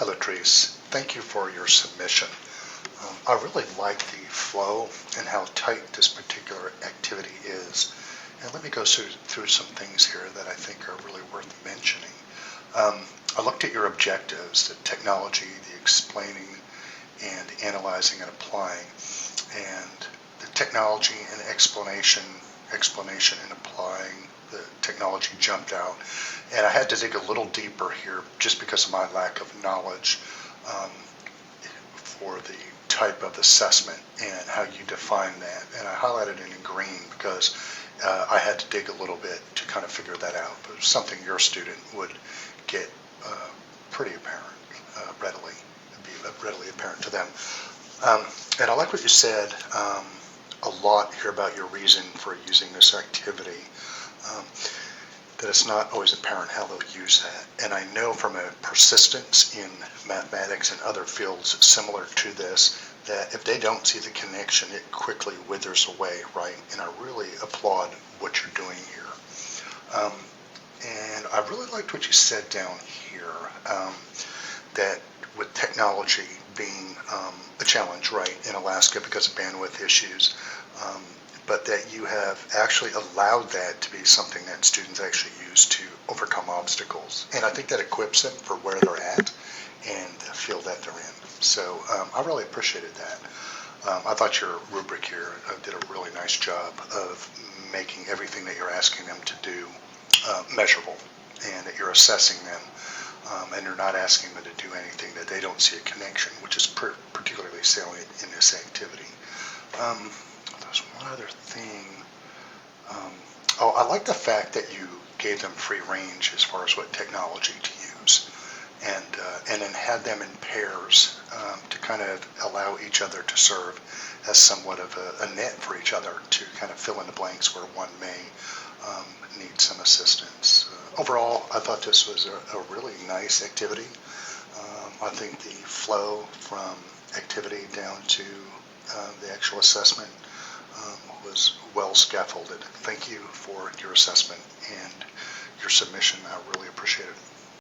Hi Latrice, thank you for your submission. I really like the flow and how tight this particular activity is. And let me go through some things here that I think are really worth mentioning. I looked at your objectives, the technology, the explaining and analyzing and applying, and the technology and explanation and applying the technology jumped out. And I had to dig a little deeper here just because of my lack of knowledge for the type of assessment and how you define that. And I highlighted it in green because I had to dig a little bit to kind of figure that out. But it was something your student would get pretty apparent readily. It'd be readily apparent to them. And I like what you said a lot here about your reason for using this activity. That it's not always apparent how they'll use that. And I know from a persistence in mathematics and other fields similar to this, that if they don't see the connection, it quickly withers away, right? And I really applaud what you're doing here. And I really liked what you said down here, that with technology being a challenge, right, in Alaska because of bandwidth issues, but that you have actually allowed that to be something that students actually use to overcome obstacles. And I think that equips them for where they're at and the field that they're in. So I really appreciated that. I thought your rubric here did a really nice job of making everything that you're asking them to do measurable, and that you're assessing them, and you're not asking them to do anything that they don't see a connection, which is particularly salient in this activity. There's one other thing. I like the fact that you gave them free range as far as what technology to use, and then had them in pairs to kind of allow each other to serve as somewhat of a net for each other to kind of fill in the blanks where one may need some assistance. Overall, I thought this was a really nice activity. I think the flow from activity down to the actual assessment was well scaffolded. Thank you for your assessment and your submission. I really appreciate it.